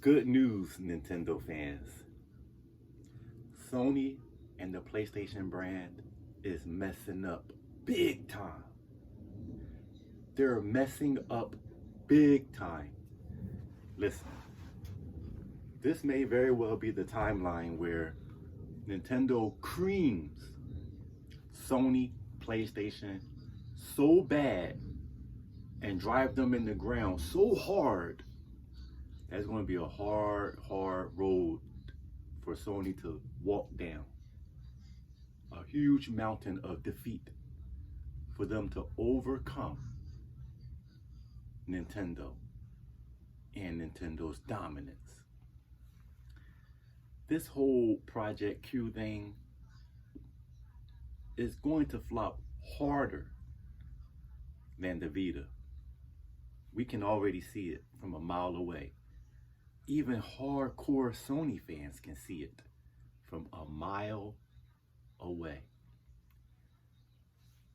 Good news, Nintendo fans. Sony and the PlayStation brand is messing up big time. They're messing up big time. Listen, this may very well be the timeline where Nintendo creams Sony, PlayStation so bad and drive them in the ground so hard. That's going to be a hard road for Sony to walk down. A huge mountain of defeat for them to overcome Nintendo and Nintendo's dominance. This whole Project Q thing is going to flop harder than the Vita. We can already see it from a mile away. Even hardcore Sony fans can see it from a mile away.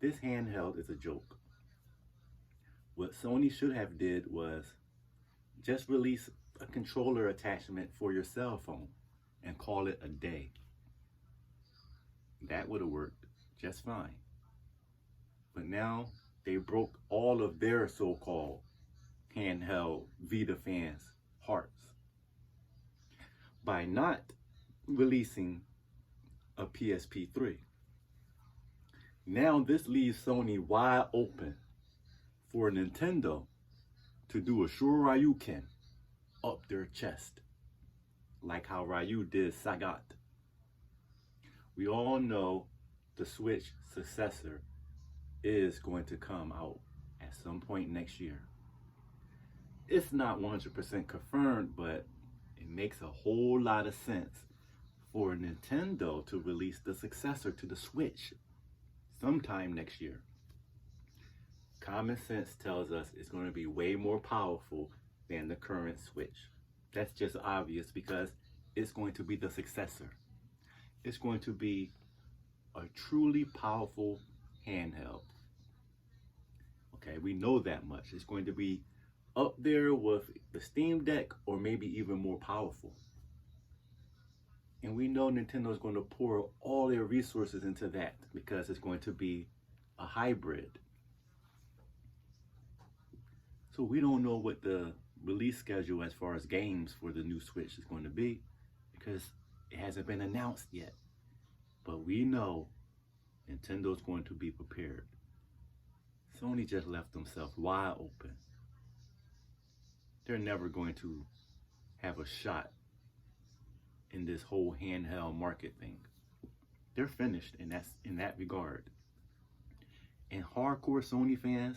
This handheld is a joke. What Sony should have did was just release a controller attachment for your cell phone and call it a day. That would have worked just fine. But now they broke all of their so-called handheld Vita fans' hearts by not releasing a PSP3. Now this leaves Sony wide open for Nintendo to do a Shoryuken up their chest, like how Ryu did Sagat. We all know the Switch successor is going to come out at some point next year. It's not 100% confirmed, but it makes a whole lot of sense for Nintendo to release the successor to the Switch sometime next year. Common sense tells us it's going to be way more powerful than the current Switch. That's just obvious because it's going to be the successor. It's going to be a truly powerful handheld. Okay, we know that much. It's going to be up there with the Steam Deck or maybe even more powerful. And we know Nintendo is going to pour all their resources into that because it's going to be a hybrid. So we don't know what the release schedule as far as games for the new Switch is going to be because it hasn't been announced yet. But we know Nintendo's going to be prepared. Sony just left themselves wide open. They're never going to have a shot in this whole handheld market thing. They're finished in that regard. And hardcore Sony fans,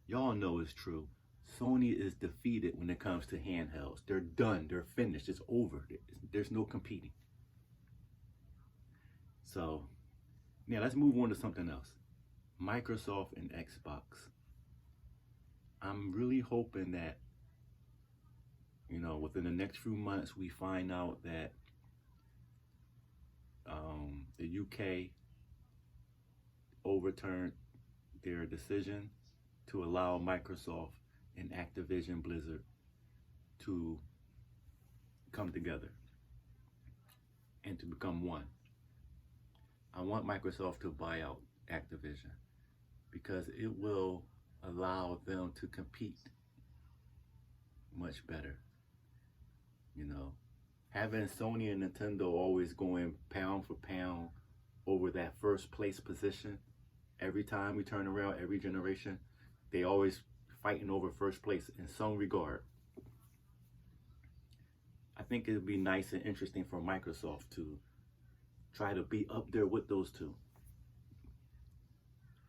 y'all know it's true. Sony is defeated when it comes to handhelds. They're done. They're finished. It's over. There's no competing. So, now let's move on to something else. Microsoft and Xbox. I'm really hoping that, within the next few months, we find out that the UK overturned their decision to allow Microsoft and Activision Blizzard to come together and to become one. I want Microsoft to buy out Activision because it will allow them to compete much better. Having Sony and Nintendo always going pound for pound over that first place position, every time we turn around, every generation, they always fighting over first place in some regard. I think it would be nice and interesting for Microsoft to try to be up there with those two.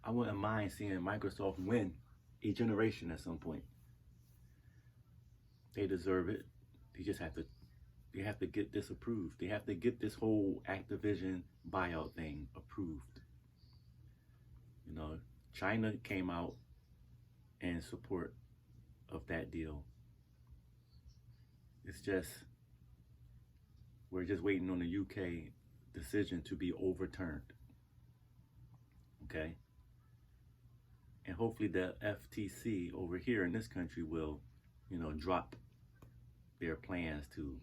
I wouldn't mind seeing Microsoft win a generation at some point. They deserve it. They have to get this approved. They have to get this whole Activision buyout thing approved. China came out in support of that deal. We're just waiting on the UK decision to be overturned. Okay? And hopefully the FTC over here in this country will, drop their plans to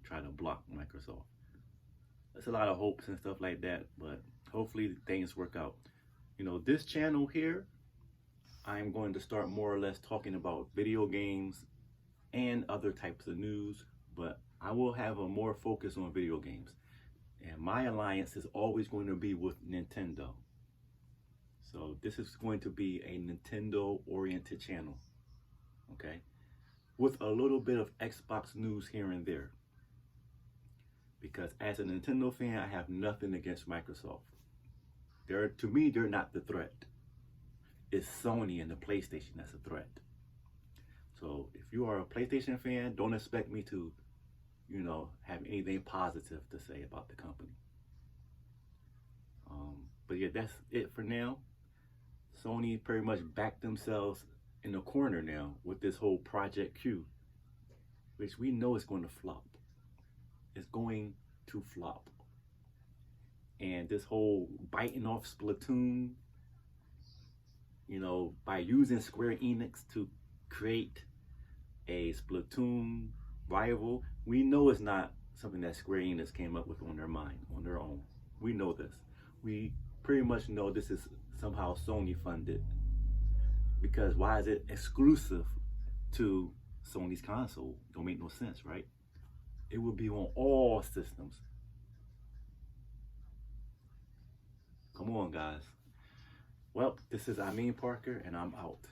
try to block Microsoft. There's a lot of hopes and stuff like that, but hopefully things work out. You know, this channel here, I'm going to start more or less talking about video games and other types of news, but I will have a more focus on video games. And my alliance is always going to be with Nintendo. So this is going to be a Nintendo oriented channel, okay? With a little bit of Xbox news here and there. Because as a Nintendo fan, I have nothing against Microsoft. To me, they're not the threat. It's Sony and the PlayStation that's a threat. So if you are a PlayStation fan, don't expect me to, you know, have anything positive to say about the company. But yeah, that's it for now. Sony pretty much backed themselves in the corner now with this whole Project Q, which we know is going to flop. It's going to flop. And this whole biting off Splatoon, you know, by using Square Enix to create a Splatoon rival, we know it's not something that Square Enix came up with on their mind, on their own. We know this. We pretty much know this is somehow Sony funded. Because why is it exclusive to Sony's console? Don't make no sense, right? It will be on all systems. Come on, guys. Well, this is Amin Parker, and I'm out.